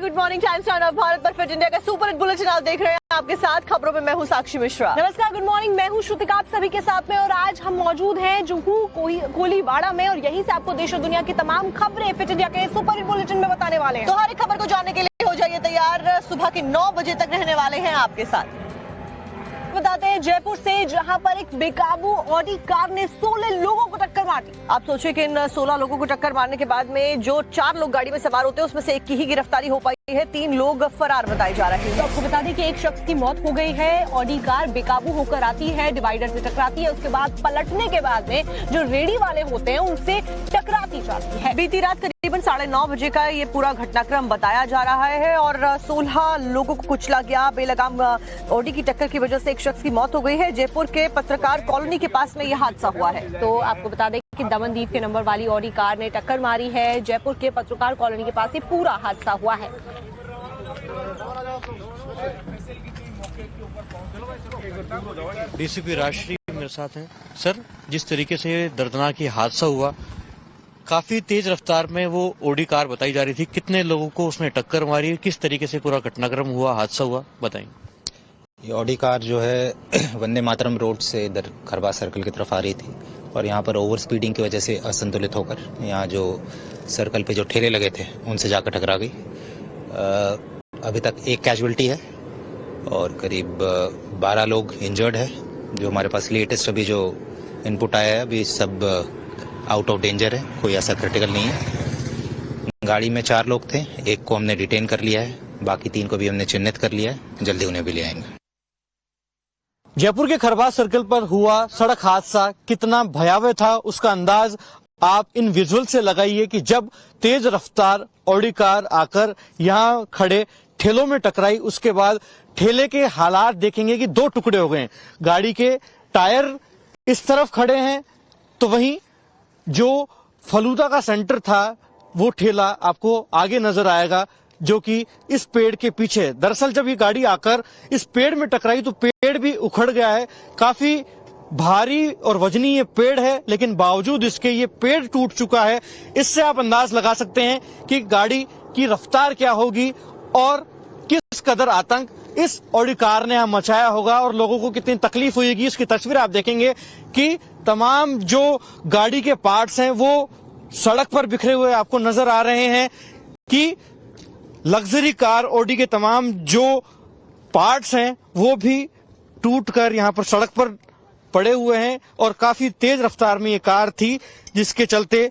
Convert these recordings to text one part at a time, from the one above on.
Good morning times now Bharat पर fit India का super hit bulletin आप देख रहे हैं। आपके साथ खबरों में मैं हूं साक्षी मिश्रा। नमस्कार, गुड मॉर्निंग, मैं हूं श्रुतिका आप सभी के साथ में। और आज हम मौजूद हैं जुहू कोलीवाड़ा में और यहीं से आपको देश और दुनिया की तमाम खबरें फिट इंडिया के सुपर हिट बुलेटिन में बताने वाले हैं। तो हर एक खबर को जानने के लिए हो जाइए तैयार। सुबह के 9 बजे तक रहने वाले हैं आपके साथ। बताते हैं जयपुर से, जहां पर एक बेकाबू ऑडी कार ने 16 लोगों को टक्कर मार दी। आप सोचिए कि इन 16 लोगों को टक्कर मारने के बाद में जो 4 लोग गाड़ी में सवार होते हैं उसमें से एक की ही गिरफ्तारी हो पाई है। 3 लोग फरार बताए जा रहे हैं। तो आपको बता दें कि एक शख्स की मौत हो गई है। ऑडी कार बेकाबू होकर आती है, डिवाइडर से टकराती है, उसके बाद पलटने के बाद में जो रेडी वाले होते हैं उनसे टकराती जाती है। बीती रात करीबन 9:30 बजे का ये पूरा घटनाक्रम बताया जा रहा है और 16 लोगों को कुचला गया। बेलगाम ऑडी की टक्कर की वजह से एक शख्स की मौत हो गई है। जयपुर के पत्रकार कॉलोनी के पास में यह हादसा हुआ है। तो आपको बता दें कि दमनदीप के नंबर वाली ऑडी कार ने टक्कर मारी है। जयपुर के पत्रकार कॉलोनी के पास ये पूरा हादसा हुआ है। डीसीपी राष्ट्रीय मेरे साथ हैं। सर, जिस तरीके से दर्दनाक ये हादसा हुआ, काफी तेज रफ्तार में वो ऑडी कार बताई जा रही थी, कितने लोगों को उसने टक्कर मारी, किस तरीके से पूरा घटनाक्रम हुआ, हादसा हुआ, बताएं। ये ऑडी कार जो है वंदे मातरम रोड से इधर खरबा सर्कल की तरफ आ रही थी और यहाँ पर ओवर स्पीडिंग की वजह से असंतुलित होकर यहाँ जो सर्कल पे जो ठेले लगे थे उनसे जाकर टकरा गई। अभी तक एक कैजुअल्टी है और करीब 12 लोग इंजर्ड है। जो हमारे पास लेटेस्ट अभी जो इनपुट आया है, अभी सब आउट ऑफ डेंजर है, कोई ऐसा क्रिटिकल नहीं है। गाड़ी में 4 लोग थे, एक को हमने डिटेन कर लिया है, बाकी 3 को भी हमने चिन्हित कर लिया है, जल्दी उन्हें भी ले आएंगे। जयपुर के खरबा सर्कल पर हुआ सड़क हादसा कितना भयावह था, उसका अंदाज आप इन विजुअल से लगाइए कि जब तेज रफ्तार ऑडी कार आकर यहाँ खड़े ठेलों में टकराई, उसके बाद ठेले के हालात देखेंगे कि 2 टुकड़े हो गए। गाड़ी के टायर इस तरफ खड़े हैं तो वहीं जो फलूदा का सेंटर था वो ठेला आपको आगे नजर आएगा, जो कि इस पेड़ के पीछे। दरअसल जब ये गाड़ी आकर इस पेड़ में टकराई तो पेड़ भी उखड़ गया है। काफी भारी और वजनी ये पेड़ है, लेकिन बावजूद इसके ये पेड़ टूट चुका है। इससे आप अंदाज लगा सकते हैं कि गाड़ी की रफ्तार क्या होगी और किस कदर आतंक इस ऑडी कार ने मचाया होगा और लोगों को कितनी तकलीफ हुई। इसकी तस्वीर आप देखेंगे कि तमाम जो गाड़ी के पार्ट्स हैं वो सड़क पर बिखरे हुए आपको नजर आ रहे हैं कि लग्जरी कार ऑडी के तमाम जो पार्ट्स हैं वो भी टूटकर यहां पर सड़क पर पड़े हुए हैं। और काफी तेज रफ्तार में ये कार थी, जिसके चलते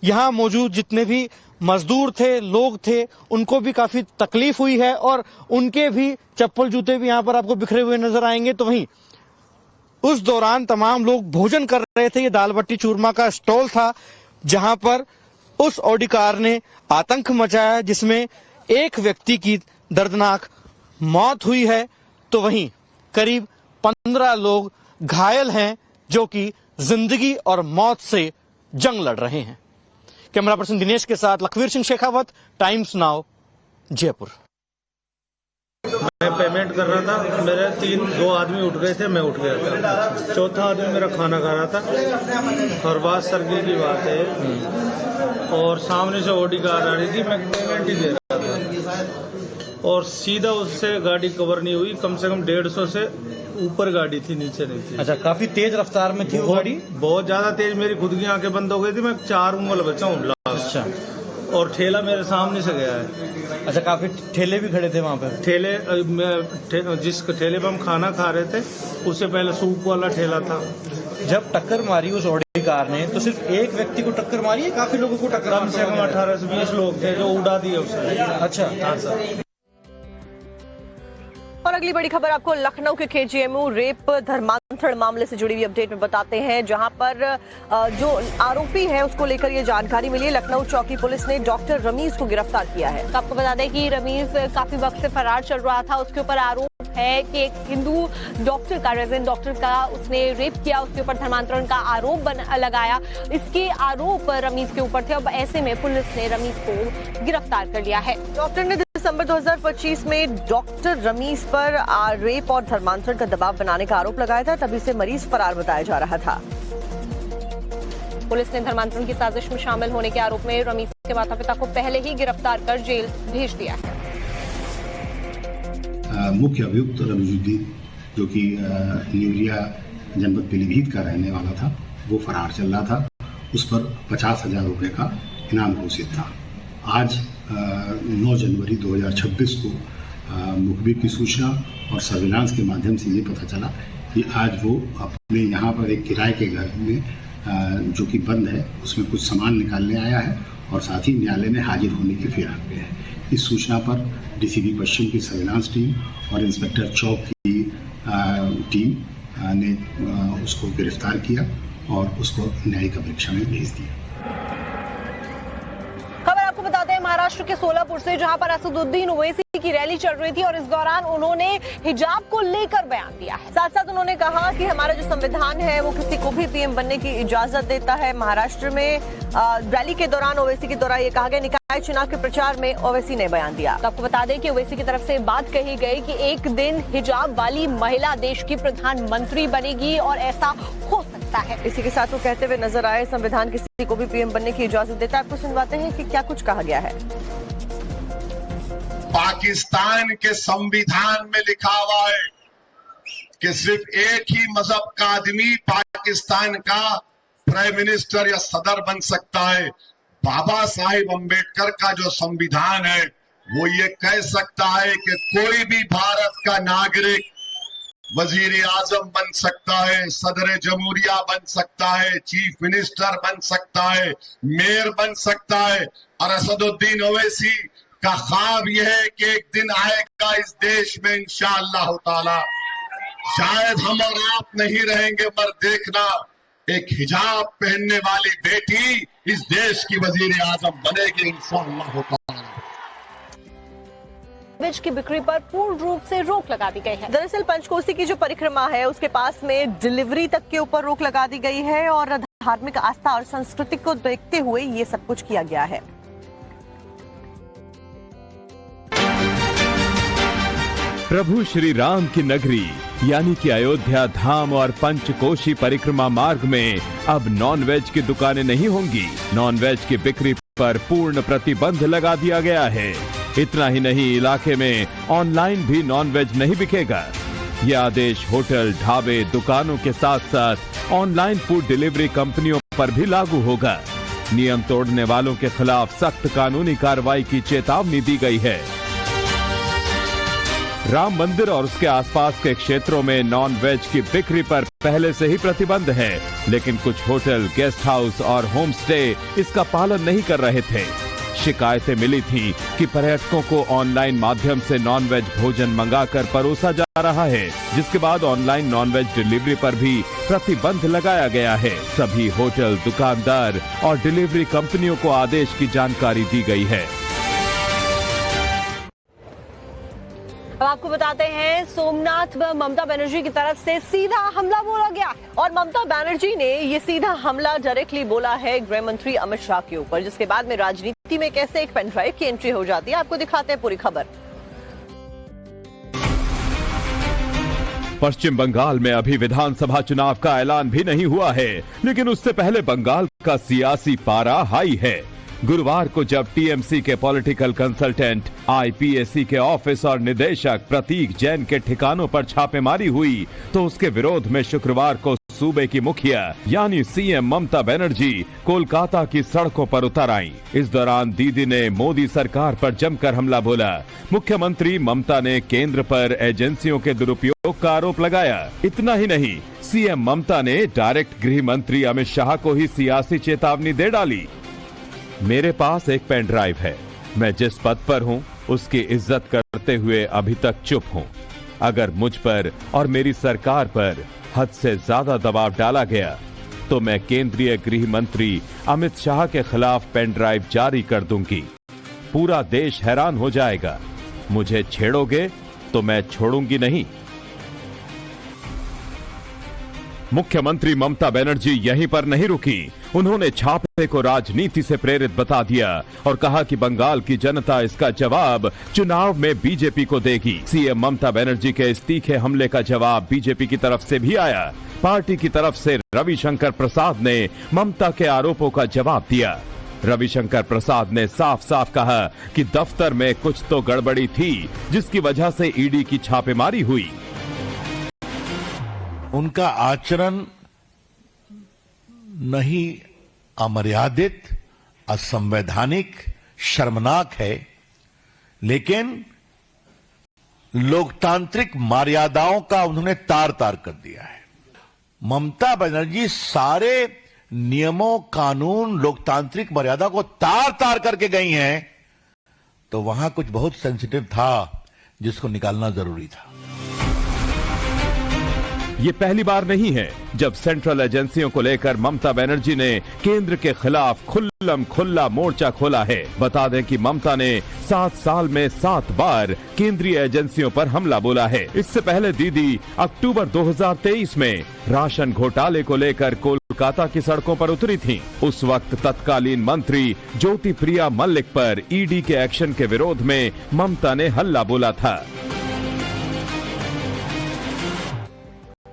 यहां मौजूद जितने भी मजदूर थे, लोग थे, उनको भी काफी तकलीफ हुई है और उनके भी चप्पल जूते भी यहां पर आपको बिखरे हुए नजर आएंगे। तो वहीं उस दौरान तमाम लोग भोजन कर रहे थे। ये दाल बट्टी चूरमा का स्टॉल था जहां पर उस ऑडी कार ने आतंक मचाया, जिसमें एक व्यक्ति की दर्दनाक मौत हुई है तो वहीं करीब 15 लोग घायल हैं, जो कि जिंदगी और मौत से जंग लड़ रहे हैं। कैमरा पर्सन दिनेश के साथ लखवीर सिंह शेखावत, टाइम्स नाउ, जयपुर। मैं पेमेंट कर रहा था, मेरे 2 आदमी उठ गए थे, मैं उठ गया था। चौथा आदमी मेरा खाना खा रहा था। खरबाज सर्किल की बात है और सामने से ऑडी कार आ रही थी, मैं पेमेंट ही दे रहा था और सीधा उससे गाड़ी कवर नहीं हुई। कम से कम 150 से ऊपर गाड़ी थी, नीचे नहीं थी। अच्छा, काफी तेज रफ्तार में थी वो गाड़ी? बहुत ज्यादा तेज, मेरी खुद की आंखें बंद हो गई थी। मैं 4 उंगल बचा हूँ। अच्छा, और ठेला मेरे सामने से गया है। अच्छा, काफी ठेले भी खड़े थे वहाँ पे? जिस ठेले पे हम खाना खा रहे थे उससे पहले सूप वाला ठेला था। जब टक्कर मारी उस ऑडी कार ने तो सिर्फ एक व्यक्ति को टक्कर मारी है, काफी लोगों को टक्कर? कम से कम 18 से 20 लोग थे जो उड़ा दिए उसने। अच्छा, हाँ सर। और अगली बड़ी खबर आपको लखनऊ के केजीएमयू रेप धर्मांतरण मामले से जुड़ी हुई अपडेट में बताते हैं, जहां पर जो आरोपी है उसको लेकर ये जानकारी मिली है। लखनऊ चौकी पुलिस ने डॉक्टर रमीज को गिरफ्तार किया है। तो आपको बता दें कि रमीज काफी वक्त से फरार चल रहा था। उसके ऊपर आरोप है कि एक हिंदू डॉक्टर का, रेजिडेंट डॉक्टर का उसने रेप किया, उसके ऊपर धर्मांतरण का आरोप लगाया। इसके आरोप रमीज के ऊपर थे। अब ऐसे में पुलिस ने रमीज को गिरफ्तार कर लिया है। डॉक्टर ने दिसंबर 2025 में डॉक्टर रमीज पर रेप और धर्मांतरण का दबाव बनाने का आरोप लगाया था, तभी से मरीज फरार बताया जा रहा था। पुलिस ने धर्मांतरण की साजिश में शामिल होने के आरोप में रमीज के माता पिता को पहले ही गिरफ्तार कर जेल भेज दिया है। मुख्य अभियुक्त रमजुद्दीन, जो कि न्यूलिया जनपद पीलीभीत का रहने वाला था, वो फरार चल रहा था। उस पर 50,000 रुपये का इनाम घोषित था। आज 9 जनवरी 2026 को मुखबिर की सूचना और सर्विलांस के माध्यम से ये पता चला कि आज वो अपने यहाँ पर एक किराए के घर में जो कि बंद है, उसमें कुछ सामान निकालने आया है और साथ ही न्यायालय में हाजिर होने की फिराक में है। इस सूचना पर डीसीपी पश्चिम की सर्विलांस टीम और इंस्पेक्टर चौक की टीम ने उसको गिरफ्तार किया और उसको न्यायिक परीक्षा में भेज दिया। खबर आपको बताते हैं महाराष्ट्र के सोलापुर से, जहां पर असदुद्दीन ओवैसी की रैली चल रही थी और इस दौरान उन्होंने हिजाब को लेकर बयान दिया है। साथ साथ उन्होंने कहा कि हमारा जो संविधान है वो किसी को भी पीएम बनने की इजाजत देता है। महाराष्ट्र में रैली के दौरान ओवैसी के द्वारा ये कहा गया, निकाय चुनाव के प्रचार में ओवैसी ने बयान दिया। तो आपको बता दें कि ओवैसी की तरफ से बात कही गई कि एक दिन हिजाब वाली महिला देश की प्रधानमंत्री बनेगी और ऐसा हो सकता है। इसी के साथ वो कहते हुए नजर आए, संविधान किसी को भी पीएम बनने की इजाजत देता है। आपको सुनवाते हैं कि क्या कुछ कहा गया है। पाकिस्तान के संविधान में लिखा हुआ है कि सिर्फ एक ही मजहब का आदमी पाकिस्तान का प्राइम मिनिस्टर या सदर बन सकता है। बाबा साहिब अम्बेडकर का जो संविधान है वो ये कह सकता है कि कोई भी भारत का नागरिक वजीर आजम बन सकता है, सदर जमहूरिया बन सकता है, चीफ मिनिस्टर बन सकता है, मेयर बन सकता है। और असदुद्दीन ओवैसी का ख्वाब यह है कि एक दिन आएगा इस देश में इंशाअल्लाह ताला, शायद हम और आप नहीं रहेंगे, पर देखना एक हिजाब पहनने वाली बेटी इस देश की वजीर आजम बनेगी इंशाअल्लाह ताला। नॉनवेज की बिक्री पर पूर्ण रूप से रोक लगा दी गई है। दरअसल पंचकोसी की जो परिक्रमा है उसके पास में डिलीवरी तक के ऊपर रोक लगा दी गई है और धार्मिक आस्था और संस्कृति को देखते हुए ये सब कुछ किया गया है। प्रभु श्री राम की नगरी यानी कि अयोध्या धाम और पंचकोशी परिक्रमा मार्ग में अब नॉनवेज की दुकानें नहीं होंगी। नॉनवेज की बिक्री पर पूर्ण प्रतिबंध लगा दिया गया है। इतना ही नहीं, इलाके में ऑनलाइन भी नॉनवेज नहीं बिकेगा। यह आदेश होटल, ढाबे, दुकानों के साथ साथ ऑनलाइन फूड डिलीवरी कंपनियों पर भी लागू होगा। नियम तोड़ने वालों के खिलाफ सख्त कानूनी कार्रवाई की चेतावनी दी गई है। राम मंदिर और उसके आसपास के क्षेत्रों में नॉन वेज की बिक्री पर पहले से ही प्रतिबंध है, लेकिन कुछ होटल, गेस्ट हाउस और होम स्टे इसका पालन नहीं कर रहे थे। शिकायतें मिली थी कि पर्यटकों को ऑनलाइन माध्यम से नॉन वेज भोजन मंगाकर परोसा जा रहा है, जिसके बाद ऑनलाइन नॉन वेज डिलीवरी पर भी प्रतिबंध लगाया गया है। सभी होटल, दुकानदार और डिलीवरी कंपनियों को आदेश की जानकारी दी गई है। अब आपको बताते हैं, सोमनाथ व ममता बनर्जी की तरफ से सीधा हमला बोला गया और ममता बनर्जी ने ये सीधा हमला डायरेक्टली बोला है गृह मंत्री अमित शाह के ऊपर, जिसके बाद में राजनीति में कैसे एक पेन ड्राइव की एंट्री हो जाती है। आपको दिखाते हैं पूरी खबर। पश्चिम बंगाल में अभी विधानसभा चुनाव का ऐलान भी नहीं हुआ है, लेकिन उससे पहले बंगाल का सियासी पारा हाई है। गुरुवार को जब टीएमसी के पॉलिटिकल कंसल्टेंट, आईपीएसी के ऑफिस और निदेशक प्रतीक जैन के ठिकानों पर छापेमारी हुई, तो उसके विरोध में शुक्रवार को सूबे की मुखिया यानी सीएम ममता बनर्जी कोलकाता की सड़कों पर उतर आईं। इस दौरान दीदी ने मोदी सरकार पर जमकर हमला बोला। मुख्यमंत्री ममता ने केंद्र पर एजेंसियों के दुरुपयोग का आरोप लगाया। इतना ही नहीं, सीएम ममता ने डायरेक्ट गृह मंत्री अमित शाह को ही सियासी चेतावनी दे डाली। मेरे पास एक पेन ड्राइव है, मैं जिस पद पर हूं उसकी इज्जत करते हुए अभी तक चुप हूं। अगर मुझ पर और मेरी सरकार पर हद से ज्यादा दबाव डाला गया तो मैं केंद्रीय गृह मंत्री अमित शाह के खिलाफ पेन ड्राइव जारी कर दूंगी। पूरा देश हैरान हो जाएगा। मुझे छेड़ोगे तो मैं छोड़ूंगी नहीं। मुख्यमंत्री ममता बनर्जी यहीं पर नहीं रुकी। उन्होंने छापे को राजनीति से प्रेरित बता दिया और कहा कि बंगाल की जनता इसका जवाब चुनाव में बीजेपी को देगी। सीएम ममता बनर्जी के इस तीखे हमले का जवाब बीजेपी की तरफ से भी आया। पार्टी की तरफ से रविशंकर प्रसाद ने ममता के आरोपों का जवाब दिया। रविशंकर प्रसाद ने साफ साफ कहा कि दफ्तर में कुछ तो गड़बड़ी थी, जिसकी वजह से ईडी की छापेमारी हुई। उनका आचरण नहीं अमर्यादित, असंवैधानिक, शर्मनाक है, लेकिन लोकतांत्रिक मर्यादाओं का उन्होंने तार तार कर दिया है। ममता बनर्जी सारे नियमों, कानून, लोकतांत्रिक मर्यादा को तार तार करके गई हैं, तो वहां कुछ बहुत सेंसिटिव था जिसको निकालना जरूरी था। ये पहली बार नहीं है जब सेंट्रल एजेंसियों को लेकर ममता बनर्जी ने केंद्र के खिलाफ खुल्लम खुल्ला मोर्चा खोला है। बता दें कि ममता ने 7 साल में 7 बार केंद्रीय एजेंसियों पर हमला बोला है। इससे पहले दीदी अक्टूबर 2023 में राशन घोटाले को लेकर कोलकाता की सड़कों पर उतरी थीं। उस वक्त तत्कालीन मंत्री ज्योति प्रिया मल्लिक पर ईडी के एक्शन के विरोध में ममता ने हल्ला बोला था।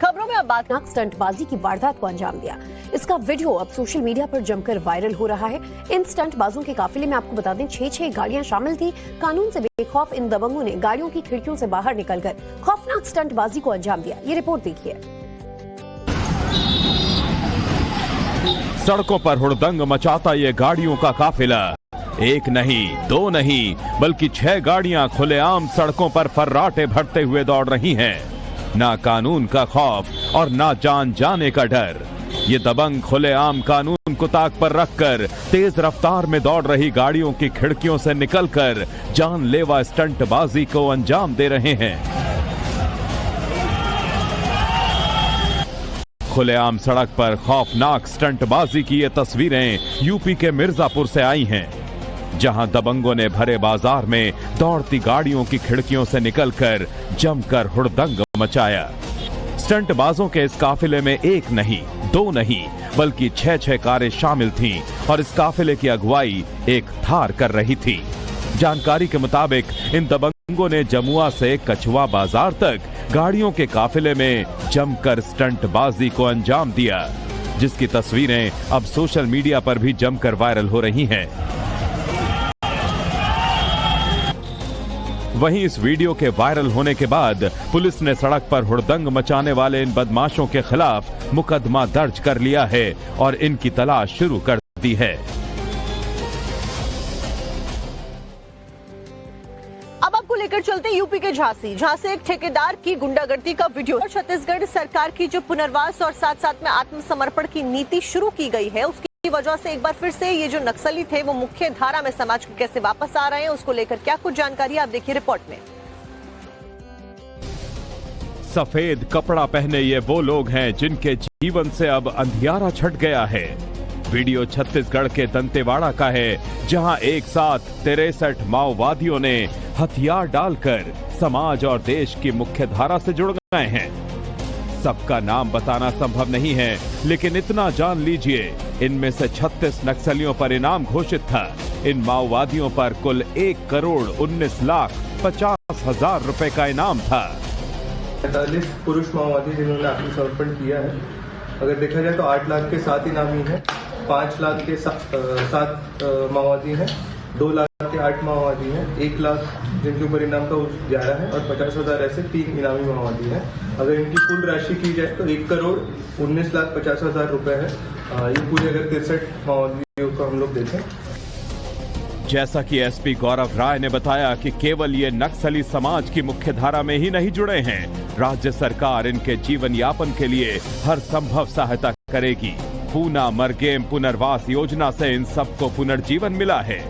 खबरों में अब बात स्टंटबाजी की वारदात को अंजाम दिया। इसका वीडियो अब सोशल मीडिया पर जमकर वायरल हो रहा है। इन स्टंटबाजों के काफिले में आपको बता दें 6 गाड़ियां शामिल थी। कानून से बेखौफ इन दबंगों ने गाड़ियों की खिड़कियों से बाहर निकलकर खौफनाक स्टंटबाजी को अंजाम दिया। ये रिपोर्ट देखिए। सड़कों पर हुड़दंग मचाता ये गाड़ियों का काफिला, एक नहीं, 2 नहीं, बल्कि 6 गाड़ियां खुलेआम सड़कों पर फर्राटे भरते हुए दौड़ रही हैं। ना कानून का खौफ और ना जान जाने का डर। ये दबंग खुलेआम कानून को ताक पर रखकर तेज रफ्तार में दौड़ रही गाड़ियों की खिड़कियों से निकलकर जानलेवा स्टंटबाजी को अंजाम दे रहे हैं। खुलेआम सड़क पर खौफनाक स्टंटबाजी की ये तस्वीरें यूपी के मिर्जापुर से आई हैं, जहां दबंगों ने भरे बाजार में दौड़ती गाड़ियों की खिड़कियों से निकलकर जमकर हुड़दंग मचाया। स्टंटबाजों के इस काफिले में 1 नहीं, 2 नहीं, बल्कि 6 कारें शामिल थीं और इस काफिले की अगुवाई एक थार कर रही थी। जानकारी के मुताबिक इन दबंगों ने जमुआ से कछुआ बाजार तक गाड़ियों के काफिले में जमकर स्टंटबाजी को अंजाम दिया, जिसकी तस्वीरें अब सोशल मीडिया पर भी जमकर वायरल हो रही हैं। वहीं इस वीडियो के वायरल होने के बाद पुलिस ने सड़क पर हुड़दंग मचाने वाले इन बदमाशों के खिलाफ मुकदमा दर्ज कर लिया है और इनकी तलाश शुरू कर दी है। अब आपको लेकर चलते यूपी के झांसी, जहां से एक ठेकेदार की गुंडागर्दी का वीडियो। छत्तीसगढ़ सरकार की जो पुनर्वास और साथ साथ में आत्मसमर्पण की नीति शुरू की गई है, उसकी वजह से एक बार फिर से ये जो नक्सली थे वो मुख्य धारा में समाज के कैसे वापस आ रहे हैं, उसको लेकर क्या कुछ जानकारी आप देखिए रिपोर्ट में। सफेद कपड़ा पहने ये वो लोग हैं जिनके जीवन से अब अंधियारा छट गया है। वीडियो छत्तीसगढ़ के दंतेवाड़ा का है, जहां एक साथ 63 माओवादियों ने हथियार डालकर समाज और देश की मुख्य धारा से जुड़ गए हैं। सबका नाम बताना संभव नहीं है, लेकिन इतना जान लीजिए, इनमें से 36 नक्सलियों पर इनाम घोषित था। इन माओवादियों पर कुल 1,19,50,000 रुपए का इनाम था। 45 पुरुष माओवादी जिन्होंने आत्मसमर्पण किया है। अगर देखा जाए तो 8 लाख के 7 इनामी हैं, 5 लाख के 7 माओवादी हैं, 2 लाख के 8 माओवादी हैं, 1 लाख जिनके ऊपर इनाम का 11 है और 50,000 ऐसे 3 इनामी माओवादी हैं। अगर इनकी कुल राशि की जाए तो 1,19,50,000 रुपए है। ये पूरे अगर 63 माओवादियों को हम लोग देखें। जैसा कि एसपी गौरव राय ने बताया कि केवल ये नक्सली समाज की मुख्य धारा में ही नहीं जुड़े हैं, राज्य सरकार इनके जीवन यापन के लिए हर संभव सहायता करेगी। पूना मरगेम पुनर्वास योजना से इन सबको पुनर्जीवन मिला है।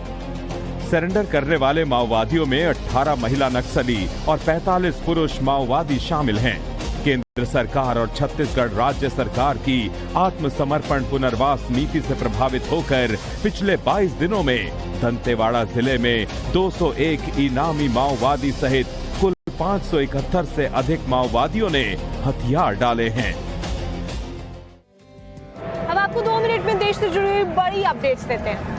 सरेंडर करने वाले माओवादियों में 18 महिला नक्सली और 45 पुरुष माओवादी शामिल हैं। केंद्र सरकार और छत्तीसगढ़ राज्य सरकार की आत्मसमर्पण पुनर्वास नीति से प्रभावित होकर पिछले 22 दिनों में दंतेवाड़ा जिले में 201 इनामी माओवादी सहित कुल 571 से अधिक माओवादियों ने हथियार डाले हैं। अब आपको 2 मिनट में देश से जुड़ी हुई बड़ी अपडेट्स देते हैं।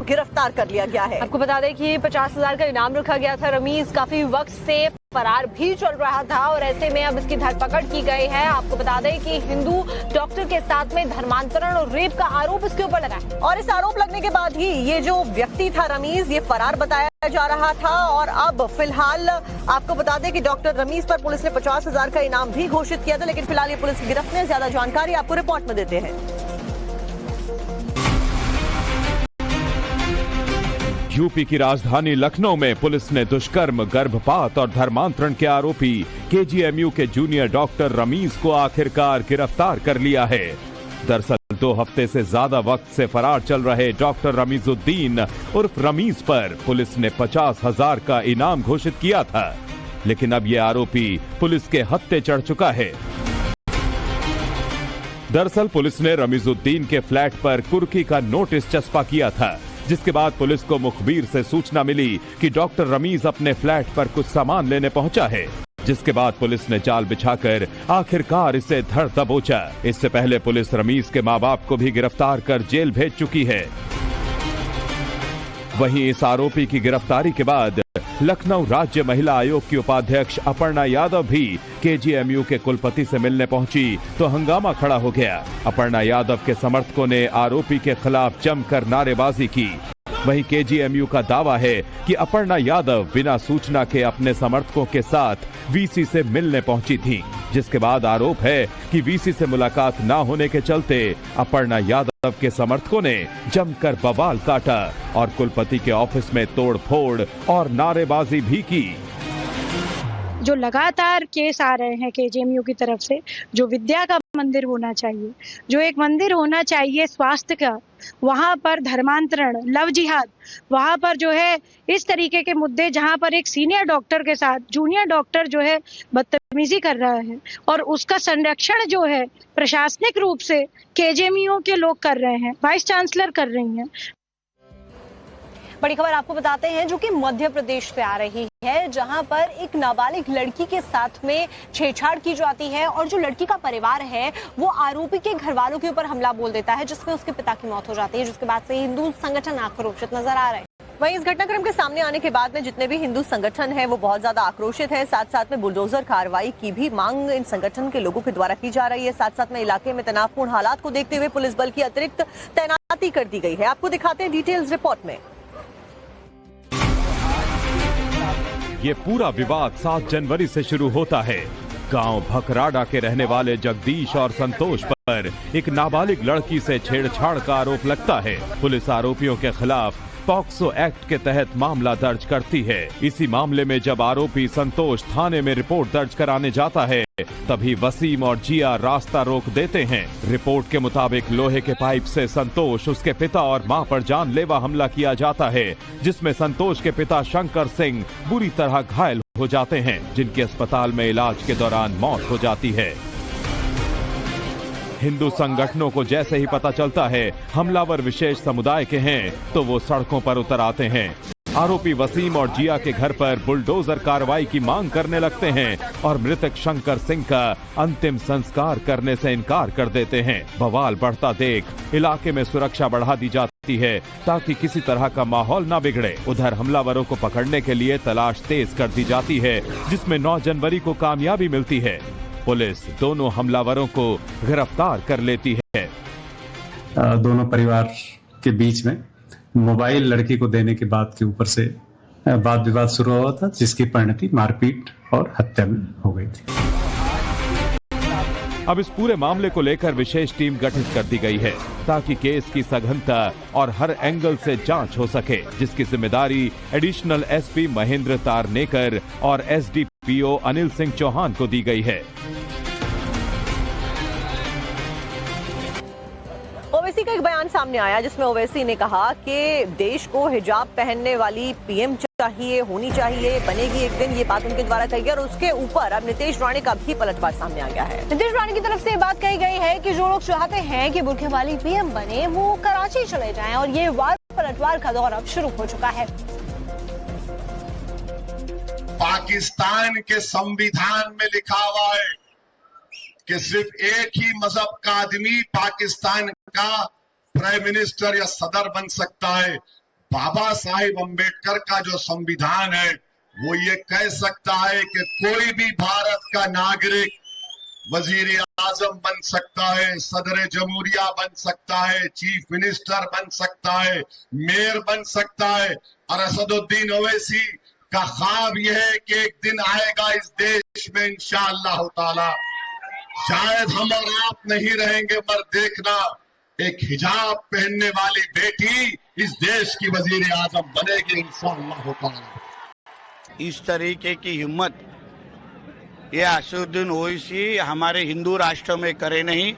गिरफ्तार कर लिया गया है। आपको बता दें कि 50,000 का इनाम रखा गया था। रमीज काफी वक्त से फरार भी चल रहा था और ऐसे में अब इसकी धरपकड़ की गई है। आपको बता दें कि हिंदू डॉक्टर के साथ में धर्मांतरण और रेप का आरोप इसके ऊपर लगा है और इस आरोप लगने के बाद ही ये जो व्यक्ति था रमीज, ये फरार बताया जा रहा था और अब फिलहाल आपको बता दें कि डॉक्टर रमीज पर पुलिस ने 50,000 का इनाम भी घोषित किया था, लेकिन फिलहाल ये पुलिस की गिरफ्त में। ज्यादा जानकारी आपको रिपोर्ट में देते हैं। यूपी की राजधानी लखनऊ में पुलिस ने दुष्कर्म, गर्भपात और धर्मांतरण के आरोपी केजीएमयू के जूनियर डॉक्टर रमीज को आखिरकार गिरफ्तार कर लिया है। दरअसल 2 हफ्ते से ज्यादा वक्त से फरार चल रहे डॉक्टर रमीजुद्दीन उर्फ रमीज पर पुलिस ने 50,000 का इनाम घोषित किया था, लेकिन अब यह आरोपी पुलिस के हत्थे चढ़ चुका है। दरअसल पुलिस ने रमीजुद्दीन के फ्लैट पर कुर्की का नोटिस चस्पा किया था, जिसके बाद पुलिस को मुखबिर से सूचना मिली कि डॉक्टर रमीज अपने फ्लैट पर कुछ सामान लेने पहुंचा है, जिसके बाद पुलिस ने जाल बिछाकर आखिरकार इसे धर दबोचा। इससे पहले पुलिस रमीज के मां बाप को भी गिरफ्तार कर जेल भेज चुकी है। वहीं इस आरोपी की गिरफ्तारी के बाद लखनऊ राज्य महिला आयोग की उपाध्यक्ष अपर्णा यादव भी केजीएमयू के कुलपति से मिलने पहुंची तो हंगामा खड़ा हो गया। अपर्णा यादव के समर्थकों ने आरोपी के खिलाफ जमकर नारेबाजी की। वहीं केजीएमयू का दावा है कि अपर्णा यादव बिना सूचना के अपने समर्थकों के साथ वीसी से मिलने पहुंची थी, जिसके बाद आरोप है कि वीसी से मुलाकात न होने के चलते अपर्णा यादव के समर्थकों ने जमकर बवाल काटा और कुलपति के ऑफिस में तोड़फोड़ और नारेबाजी भी की। जो लगातार केस आ रहे हैं केजीएमयू की तरफ से, जो विद्या का मंदिर होना चाहिए, जो एक मंदिर होना चाहिए स्वास्थ्य का, वहां पर धर्मांतरण, लव जिहाद, वहां पर जो है इस तरीके के मुद्दे, जहां पर एक सीनियर डॉक्टर के साथ जूनियर डॉक्टर जो है बदतमीजी कर रहा है और उसका संरक्षण जो है प्रशासनिक रूप से केजीएमयू के लोग कर रहे हैं, वाइस चांसलर कर रही हैं। बड़ी खबर आपको बताते हैं जो कि मध्य प्रदेश से आ रही है, जहां पर एक नाबालिग लड़की के साथ में छेड़छाड़ की जाती है और जो लड़की का परिवार है वो आरोपी के घर वालों के ऊपर हमला बोल देता है, जिसमें उसके पिता की मौत हो जाती है, जिसके बाद से हिंदू संगठन आक्रोशित नजर आ रहे हैं। वहीं इस घटनाक्रम के सामने आने के बाद में जितने भी हिंदू संगठन हैं वो बहुत ज्यादा आक्रोशित हैं। साथ साथ में बुलडोजर कार्रवाई की भी मांग इन संगठन के लोगों के द्वारा की जा रही है। साथ साथ में इलाके में तनावपूर्ण हालात को देखते हुए पुलिस बल की अतिरिक्त तैनाती कर दी गई है। आपको दिखाते हैं डिटेल्स रिपोर्ट में। ये पूरा विवाद 7 जनवरी से शुरू होता है। गांव भकराडा के रहने वाले जगदीश और संतोष पर एक नाबालिग लड़की से छेड़छाड़ का आरोप लगता है। पुलिस आरोपियों के खिलाफ पॉक्सो एक्ट के तहत मामला दर्ज करती है। इसी मामले में जब आरोपी संतोष थाने में रिपोर्ट दर्ज कराने जाता है, तभी वसीम और जिया रास्ता रोक देते हैं। रिपोर्ट के मुताबिक लोहे के पाइप से संतोष, उसके पिता और मां पर जानलेवा हमला किया जाता है, जिसमें संतोष के पिता शंकर सिंह बुरी तरह घायल हो जाते हैं, जिनकी अस्पताल में इलाज के दौरान मौत हो जाती है। हिंदू संगठनों को जैसे ही पता चलता है हमलावर विशेष समुदाय के हैं, तो वो सड़कों पर उतर आते हैं। आरोपी वसीम और जिया के घर पर बुलडोजर कार्रवाई की मांग करने लगते हैं और मृतक शंकर सिंह का अंतिम संस्कार करने से इनकार कर देते हैं। बवाल बढ़ता देख इलाके में सुरक्षा बढ़ा दी जाती है ताकि किसी तरह का माहौल न बिगड़े। उधर हमलावरों को पकड़ने के लिए तलाश तेज कर दी जाती है, जिसमें 9 जनवरी को कामयाबी मिलती है। पुलिस दोनों हमलावरों को गिरफ्तार कर लेती है। दोनों परिवार के बीच में मोबाइल लड़की को देने के बाद के ऊपर से वाद विवाद शुरू हुआ था, जिसकी परिणति मारपीट और हत्या में हो गई थी। अब इस पूरे मामले को लेकर विशेष टीम गठित कर दी गई है ताकि केस की सघनता और हर एंगल से जांच हो सके, जिसकी जिम्मेदारी एडिशनल एसपी महेंद्र तारनेकर और एसडीपीओ अनिल सिंह चौहान को दी गई है। ओवैसी का एक बयान सामने आया जिसमें ओवैसी ने कहा कि देश को हिजाब पहनने वाली पीएम चाहिए, होनी चाहिए, बनेगी एक दिन, ये बात उनके द्वारा कही गई और उसके ऊपर अब नीतीश राणे का भी पलटवार सामने आ गया है। नीतीश राणे की तरफ से बात कही गई है कि जो लोग चाहते हैं कि बुरखे वाली पीएम बने वो कराची चले जाएं और ये वार पलटवार का दौर अब शुरू हो चुका है। पाकिस्तान के संविधान में लिखा हुआ है कि सिर्फ एक ही मजहब का आदमी पाकिस्तान का प्राइम मिनिस्टर या सदर बन सकता है, बाबा साहिब अम्बेडकर का जो संविधान है वो ये कह सकता है कि कोई भी भारत का नागरिक वजीर आजम बन सकता है, सदर जमहूरिया बन सकता है, चीफ मिनिस्टर बन सकता है, मेयर बन सकता है। और असदुद्दीन ओवैसी का ख्वाब यह है कि एक दिन आएगा इस देश में इंशाअल्लाह ताला, शायद हम और आप नहीं रहेंगे, पर देखना एक हिजाब पहनने वाली बेटी इस देश की वजीर आजम बनेगी इंशाअल्लाह ताला। इस तरीके की हिम्मत ये असदुद्दीन ओवैसी हमारे हिंदू राष्ट्र में करे नहीं।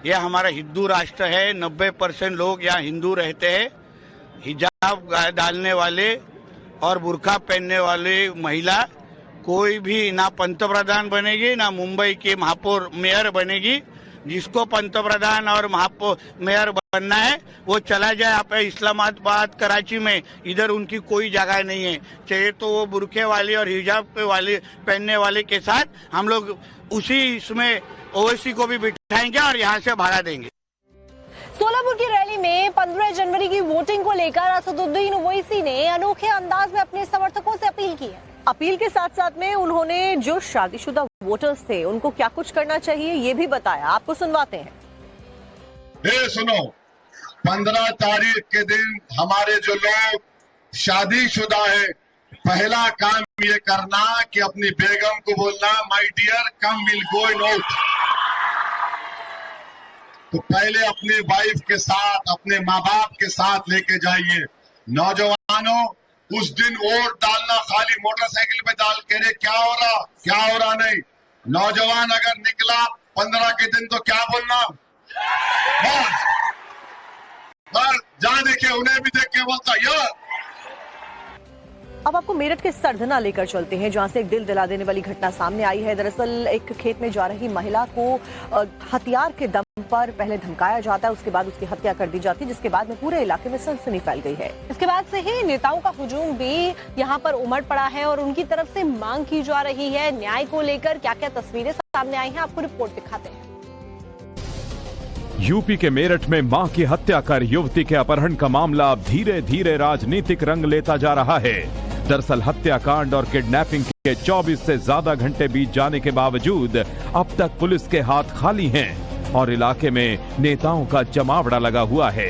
ये हमारा हिंदू राष्ट्र है, 90% लोग यहाँ हिंदू रहते हैं। हिजाब डालने वाले और बुर्का पहनने वाले महिला कोई भी ना पंतप्रधान बनेगी ना मुंबई की महापौर मेयर बनेगी। जिसको पंतप्रधान और महापौर मेयर बनना है वो चला जाए आप इस्लामाबाद कराची में, इधर उनकी कोई जगह नहीं है। चाहिए तो वो बुरखे वाले और हिजाब वाले पहनने वाले के साथ हम लोग उसी इसमें ओवैसी को भी बिठाएंगे और यहाँ से भगा देंगे। सोलापुर की रैली में 15 जनवरी की वोटिंग को लेकर असदुद्दीन ओवैसी ने अनोखे अंदाज में अपने समर्थकों से अपील की है। अपील के साथ साथ में उन्होंने जो शादीशुदा वोटर्स थे उनको क्या कुछ करना चाहिए ये भी बताया। आपको सुनवाते हैं। सुनो, 15 तारीख के दिन हमारे जो लोग शादीशुदा है, पहला काम ये करना कि अपनी बेगम को बोलना my dear come will go in out. तो पहले अपने वाइफ के साथ, अपने माँ बाप के साथ लेके जाइए। नौजवानों, उस दिन वोट डालना खाली मोटरसाइकिल पे डाल के रे क्या हो रहा नहीं। नौजवान अगर निकला 15 के दिन तो क्या बोलना, बस जहां देखे उन्हें भी देख के बोलता यार। अब आपको मेरठ के सरधना लेकर चलते हैं, जहां से एक दिल दिला देने वाली घटना सामने आई है। दरअसल एक खेत में जा रही महिला को हथियार के दम पर पहले धमकाया जाता है, उसके बाद उसकी हत्या कर दी जाती है, जिसके बाद में पूरे इलाके में सनसनी फैल गई है। इसके बाद से ही नेताओं का हुजूम भी यहां पर उमड़ पड़ा है और उनकी तरफ से मांग की जा रही है। न्याय को लेकर क्या क्या तस्वीरें सामने आई हैं, आपको रिपोर्ट दिखाते हैं। यूपी के मेरठ में मां की हत्या कर युवती के अपहरण का मामला अब धीरे धीरे राजनीतिक रंग लेता जा रहा है। दरअसल हत्याकांड और किडनैपिंग के 24 से ज्यादा घंटे बीत जाने के बावजूद अब तक पुलिस के हाथ खाली हैं और इलाके में नेताओं का जमावड़ा लगा हुआ है।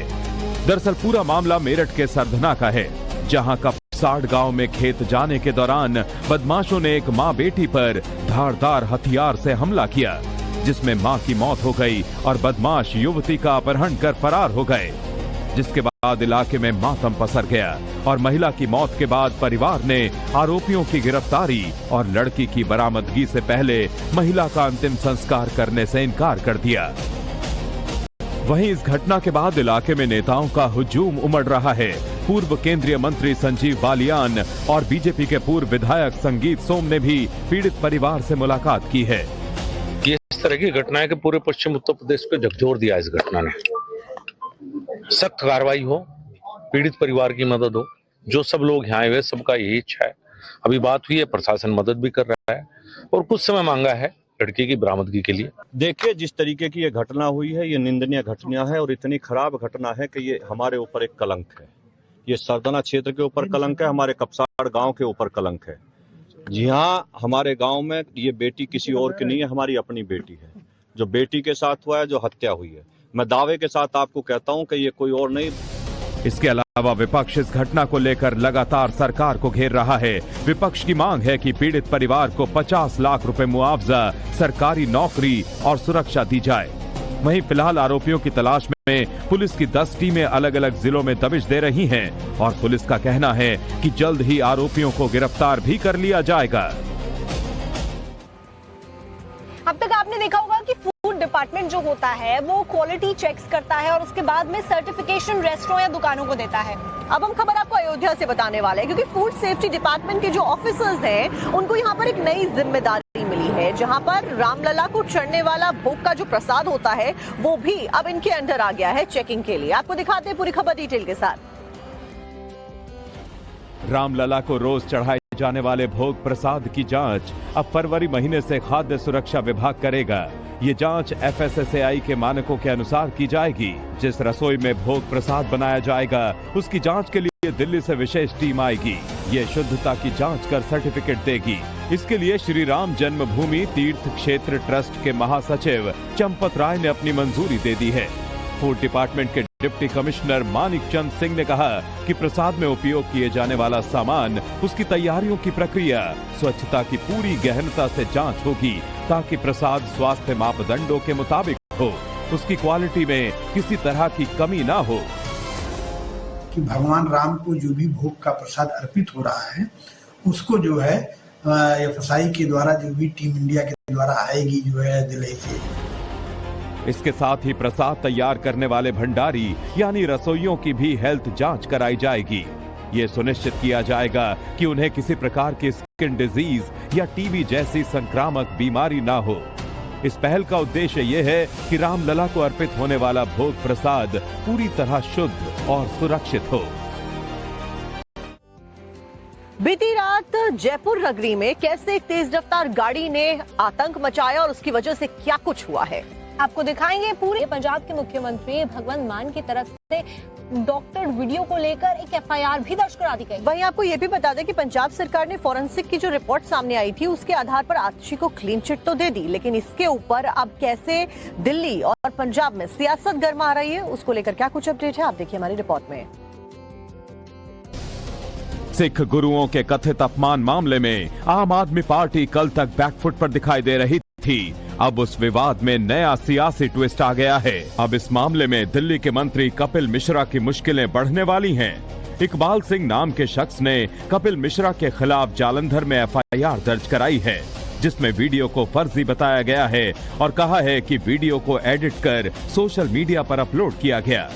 दरअसल पूरा मामला मेरठ के सरधना का है, जहां कपसाड़ गांव में खेत जाने के दौरान बदमाशों ने एक मां बेटी पर धारदार हथियार से हमला किया, जिसमें मां की मौत हो गई और बदमाश युवती का अपहरण कर फरार हो गए। जिसके बाद इलाके में मातम पसर गया और महिला की मौत के बाद परिवार ने आरोपियों की गिरफ्तारी और लड़की की बरामदगी से पहले महिला का अंतिम संस्कार करने से इनकार कर दिया। वहीं इस घटना के बाद इलाके में नेताओं का हुजूम उमड़ रहा है। पूर्व केंद्रीय मंत्री संजीव बालियान और बीजेपी के पूर्व विधायक संगीत सोम ने भी पीड़ित परिवार से मुलाकात की है। इस तरह की घटनाएं कि पूरे पश्चिम उत्तर प्रदेश को झकझोर दिया इस घटना ने। सख्त कार्रवाई हो, पीड़ित परिवार की मदद हो। जो सब लोग यहाँ आए हुए सबका यही इच्छा है। अभी बात हुई है, प्रशासन मदद भी कर रहा है और कुछ समय मांगा है लड़की की बरामदगी के लिए। देखिए, जिस तरीके की ये घटना हुई है, ये निंदनीय घटना है और इतनी खराब घटना है कि ये हमारे ऊपर एक कलंक है। ये सरधना क्षेत्र के ऊपर कलंक है, हमारे कपसाड़ गांव के ऊपर कलंक है। जी हाँ, हमारे गांव में ये बेटी किसी और की नहीं है, हमारी अपनी बेटी है। जो बेटी के साथ हुआ है, जो हत्या हुई है, मैं दावे के साथ आपको कहता हूं कि ये कोई और नहीं। इसके अलावा विपक्ष इस घटना को लेकर लगातार सरकार को घेर रहा है। विपक्ष की मांग है कि पीड़ित परिवार को 50 लाख रुपए मुआवजा, सरकारी नौकरी और सुरक्षा दी जाए। वहीं फिलहाल आरोपियों की तलाश में पुलिस की 10 टीमें अलग अलग जिलों में दबिश दे रही हैं और पुलिस का कहना है कि जल्द ही आरोपियों को गिरफ्तार भी कर लिया जाएगा। अब तक आपने देखा होगा कि फूड डिपार्टमेंट जो होता है वो क्वालिटी चेक्स करता है और उसके बाद में सर्टिफिकेशन रेस्टोरेंट या दुकानों को देता है। अब हम खबर आपको अयोध्या से बताने वाले हैं, क्योंकि फूड सेफ्टी डिपार्टमेंट के जो ऑफिसर्स हैं उनको यहाँ पर एक नई जिम्मेदारी मिली है, जहाँ पर रामलला को चढ़ने वाला भोग का जो प्रसाद होता है वो भी अब इनके अंडर आ गया है चेकिंग के लिए। आपको दिखाते हैं पूरी खबर डिटेल के साथ। रामलला को रोज चढ़ाए जाने वाले भोग प्रसाद की जांच अब फरवरी महीने से खाद्य सुरक्षा विभाग करेगा। ये जांच FSSAI के मानकों के अनुसार की जाएगी। जिस रसोई में भोग प्रसाद बनाया जाएगा उसकी जांच के लिए दिल्ली से विशेष टीम आएगी। ये शुद्धता की जांच कर सर्टिफिकेट देगी। इसके लिए श्री राम जन्मभूमि तीर्थ क्षेत्र ट्रस्ट के महासचिव चंपत राय ने अपनी मंजूरी दे दी है। फूड डिपार्टमेंट के डिप्टी कमिश्नर मानिक चंद सिंह ने कहा कि प्रसाद में उपयोग किए जाने वाला सामान, उसकी तैयारियों की प्रक्रिया, स्वच्छता की पूरी गहनता से जांच होगी ताकि प्रसाद स्वास्थ्य मापदंडों के मुताबिक हो, उसकी क्वालिटी में किसी तरह की कमी ना हो। कि भगवान राम को जो भी भोग का प्रसाद अर्पित हो रहा है उसको जो है FSI के द्वारा जो भी टीम इंडिया के द्वारा आएगी जो है दिल्ली से। इसके साथ ही प्रसाद तैयार करने वाले भंडारी यानी रसोइयों की भी हेल्थ जांच कराई जाएगी। ये सुनिश्चित किया जाएगा कि उन्हें किसी प्रकार की स्किन डिजीज या टीबी जैसी संक्रामक बीमारी ना हो। इस पहल का उद्देश्य ये है कि रामलला को अर्पित होने वाला भोग प्रसाद पूरी तरह शुद्ध और सुरक्षित हो। बीती रात जयपुर नगरी में कैसे एक तेज रफ्तार गाड़ी ने आतंक मचाया और उसकी वजह से क्या कुछ हुआ है, आपको दिखाएंगे। पूरे पंजाब के मुख्यमंत्री भगवंत मान की तरफ से डॉक्टर वीडियो को लेकर एक FIR भी दर्ज करा दी गई। वहीं आपको ये भी बता दें कि पंजाब सरकार ने फॉरेंसिक की जो रिपोर्ट सामने आई थी उसके आधार पर आतिशी को क्लीन चिट तो दे दी, लेकिन इसके ऊपर अब कैसे दिल्ली और पंजाब में सियासत गर्मा रही है उसको लेकर क्या कुछ अपडेट है, आप देखिए हमारी रिपोर्ट में। सिख गुरुओं के कथित अपमान मामले में आम आदमी पार्टी कल तक बैकफुट पर दिखाई दे रही थी। अब उस विवाद में नया सियासी ट्विस्ट आ गया है। अब इस मामले में दिल्ली के मंत्री कपिल मिश्रा की मुश्किलें बढ़ने वाली हैं। इकबाल सिंह नाम के शख्स ने कपिल मिश्रा के खिलाफ जालंधर में FIR दर्ज कराई है, जिसमें वीडियो को फर्जी बताया गया है और कहा है कि वीडियो को एडिट कर सोशल मीडिया पर अपलोड किया गया।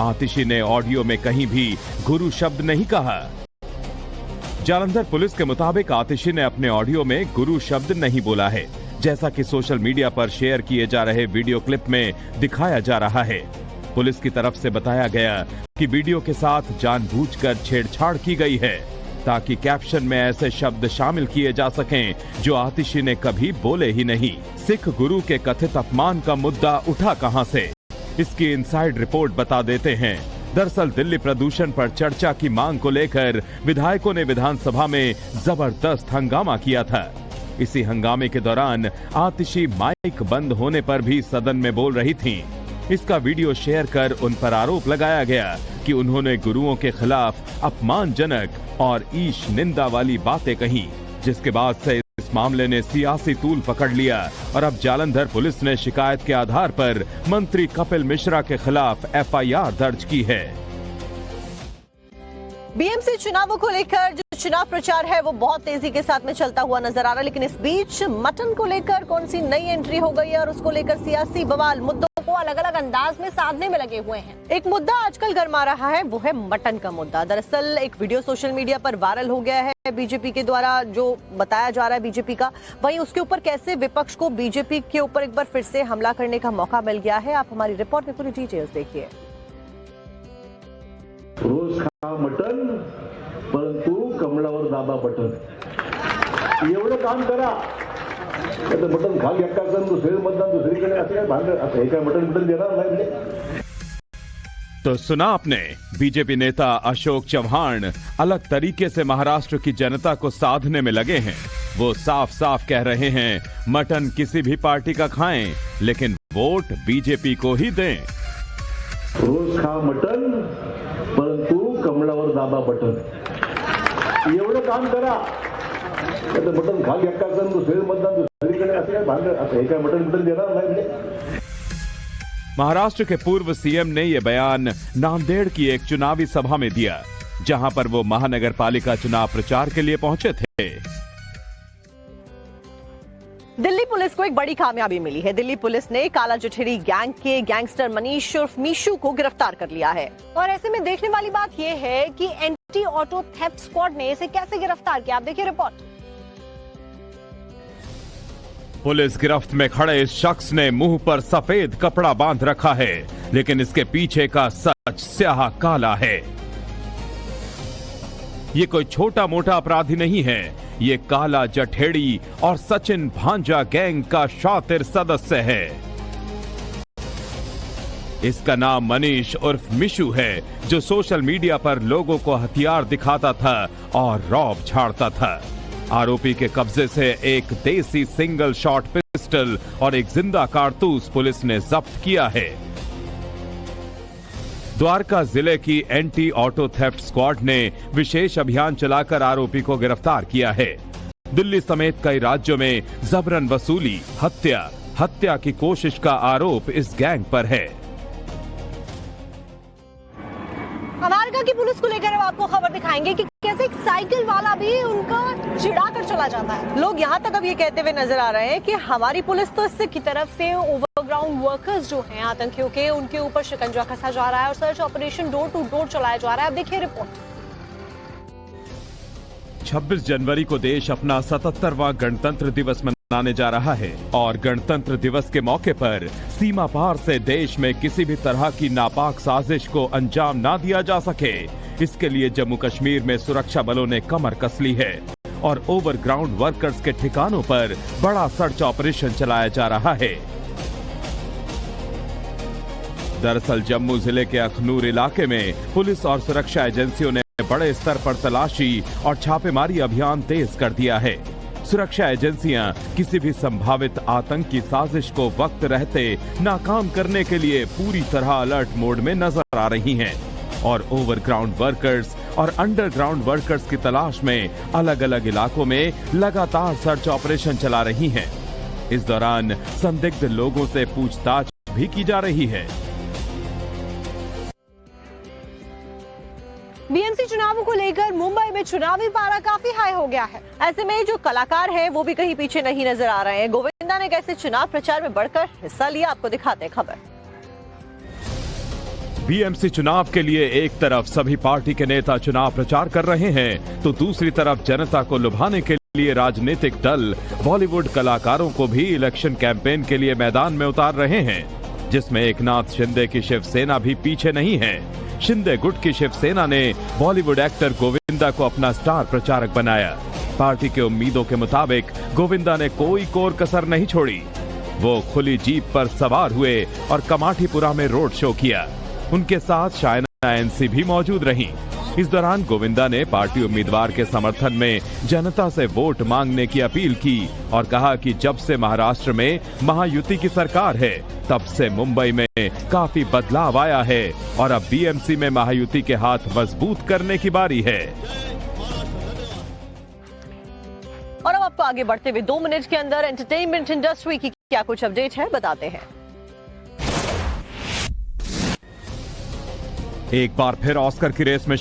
आतिशी ने ऑडियो में कहीं भी गुरु शब्द नहीं कहा। जालंधर पुलिस के मुताबिक आतिशी ने अपने ऑडियो में गुरु शब्द नहीं बोला है, जैसा कि सोशल मीडिया पर शेयर किए जा रहे वीडियो क्लिप में दिखाया जा रहा है। पुलिस की तरफ से बताया गया कि वीडियो के साथ जानबूझकर छेड़छाड़ की गई है ताकि कैप्शन में ऐसे शब्द शामिल किए जा सकें जो आतिशी ने कभी बोले ही नहीं। सिख गुरु के कथित अपमान का मुद्दा उठा कहां से, इसकी इनसाइड रिपोर्ट बता देते हैं। दरअसल दिल्ली प्रदूषण पर चर्चा की मांग को लेकर विधायकों ने विधानसभा में जबरदस्त हंगामा किया था। इसी हंगामे के दौरान आतिशी माइक बंद होने पर भी सदन में बोल रही थीं। इसका वीडियो शेयर कर उन पर आरोप लगाया गया कि उन्होंने गुरुओं के खिलाफ अपमानजनक और ईश निंदा वाली बातें कही, जिसके बाद से इस मामले ने सियासी तूल पकड़ लिया और अब जालंधर पुलिस ने शिकायत के आधार पर मंत्री कपिल मिश्रा के खिलाफ FIR दर्ज की है। BMC चुनावों को लेकर जो चुनाव प्रचार है वो बहुत तेजी के साथ में चलता हुआ नजर आ रहा है, लेकिन इस बीच मटन को लेकर कौन सी नई एंट्री हो गई है और उसको लेकर सियासी बवाल मुद्दों को अलग अलग अंदाज में साधने में लगे हुए हैं। एक मुद्दा आजकल गर्मा रहा है वो है मटन का मुद्दा। दरअसल एक वीडियो सोशल मीडिया पर वायरल हो गया है बीजेपी के द्वारा, जो बताया जा रहा है बीजेपी का, वहीं उसके ऊपर कैसे विपक्ष को बीजेपी के ऊपर एक बार फिर से हमला करने का मौका मिल गया है। आप हमारी रिपोर्ट में पूरी डिटेल्स देखिए। रोज खा मटन परंतु कमळावर दाबा बटन, एवढं काम करा। मटन खा घ्या का दुसरे मतदान दुसरीकडे असं काय भांडण, असं हे काय मटन देणार नाही। तो सुना आपने, बीजेपी नेता अशोक चव्हाण अलग तरीके से महाराष्ट्र की जनता को साधने में लगे हैं। वो साफ साफ कह रहे हैं मटन किसी भी पार्टी का खाएं, लेकिन वोट बीजेपी को ही दें। रोज खा मटन परंतु कमळावर दाबा बटन, एवढं काम करा। मटन खा घ्या का दुसरे मतदान दुसरीकडे असं काय भांडण, असं हे काय मटन देणार नाही। महाराष्ट्र के पूर्व सीएम ने यह बयान नांदेड़ की एक चुनावी सभा में दिया, जहां पर वो महानगर पालिका चुनाव प्रचार के लिए पहुंचे थे। दिल्ली पुलिस को एक बड़ी कामयाबी मिली है। दिल्ली पुलिस ने काला जठेरी गैंग के गैंगस्टर मनीष उर्फ मीशू को गिरफ्तार कर लिया है। और ऐसे में देखने वाली बात यह है कि एंटी ऑटो थेफ्ट स्क्वाड ने इसे कैसे गिरफ्तार किया, आप देखिए रिपोर्ट। पुलिस गिरफ्त में खड़े इस शख्स ने मुंह पर सफेद कपड़ा बांध रखा है, लेकिन इसके पीछे का सच स्याह काला है। ये कोई छोटा मोटा अपराधी नहीं है, ये काला जठेड़ी और सचिन भांजा गैंग का शातिर सदस्य है। इसका नाम मनीष उर्फ मिशु है, जो सोशल मीडिया पर लोगों को हथियार दिखाता था और रौब झाड़ता था। आरोपी के कब्जे से एक देसी सिंगल शॉट पिस्टल और एक जिंदा कारतूस पुलिस ने जब्त किया है। द्वारका जिले की एंटी ऑटो थेफ्ट स्क्वाड ने विशेष अभियान चलाकर आरोपी को गिरफ्तार किया है। दिल्ली समेत कई राज्यों में जबरन वसूली, हत्या की कोशिश का आरोप इस गैंग पर है। अमेरिका की पुलिस को लेकर अब आपको खबर दिखाएंगे कि कैसे एक साइकिल वाला भी उनका चिढ़ा कर चला जाता है। लोग यहाँ तक अब ये कहते हुए नजर आ रहे हैं कि हमारी पुलिस तो इससे की तरफ से ओवरग्राउंड वर्कर्स जो हैं आतंकियों के, उनके ऊपर शिकंजा कसा जा रहा है और search operation door to door चलाया जा रहा है। अब देखिए रिपोर्ट। 26 जनवरी को देश अपना 77वां गणतंत्र दिवस मनाने जा रहा है और गणतंत्र दिवस के मौके पर सीमा पार से देश में किसी भी तरह की नापाक साजिश को अंजाम ना दिया जा सके, इसके लिए जम्मू कश्मीर में सुरक्षा बलों ने कमर कस ली है और ओवरग्राउंड वर्कर्स के ठिकानों पर बड़ा सर्च ऑपरेशन चलाया जा रहा है। दरअसल जम्मू जिले के अखनूर इलाके में पुलिस और सुरक्षा एजेंसियों ने बड़े स्तर पर तलाशी और छापेमारी अभियान तेज कर दिया है। सुरक्षा एजेंसियां किसी भी संभावित आतंकी साजिश को वक्त रहते नाकाम करने के लिए पूरी तरह अलर्ट मोड में नजर आ रही हैं और ओवरग्राउंड वर्कर्स और अंडरग्राउंड वर्कर्स की तलाश में अलग अलग इलाकों में लगातार सर्च ऑपरेशन चला रही हैं। इस दौरान संदिग्ध लोगों से पूछताछ भी की जा रही है। बीएमसी चुनावों को लेकर मुंबई में चुनावी पारा काफी हाई हो गया है। ऐसे में जो कलाकार हैं वो भी कहीं पीछे नहीं नजर आ रहे हैं। गोविंदा ने कैसे चुनाव प्रचार में बढ़कर हिस्सा लिया, आपको दिखाते हैं खबर। बीएमसी चुनाव के लिए एक तरफ सभी पार्टी के नेता चुनाव प्रचार कर रहे हैं तो दूसरी तरफ जनता को लुभाने के लिए राजनीतिक दल बॉलीवुड कलाकारों को भी इलेक्शन कैंपेन के लिए मैदान में उतार रहे हैं, जिसमें एकनाथ शिंदे की शिवसेना भी पीछे नहीं है। शिंदे गुट की शिवसेना ने बॉलीवुड एक्टर गोविंदा को अपना स्टार प्रचारक बनाया। पार्टी के उम्मीदों के मुताबिक गोविंदा ने कोई कोर कसर नहीं छोड़ी। वो खुली जीप पर सवार हुए और कमाठीपुरा में रोड शो किया। उनके साथ शायना एनसी भी मौजूद रहीं। इस दौरान गोविंदा ने पार्टी उम्मीदवार के समर्थन में जनता से वोट मांगने की अपील की और कहा कि जब से महाराष्ट्र में महायुति की सरकार है तब से मुंबई में काफी बदलाव आया है और अब बीएमसी में महायुति के हाथ मजबूत करने की बारी है। और अब आपको आगे बढ़ते हुए 2 मिनट के अंदर एंटरटेनमेंट इंडस्ट्री की क्या कुछ अपडेट है बताते हैं। एक बार फिर ऑस्कर की रेस में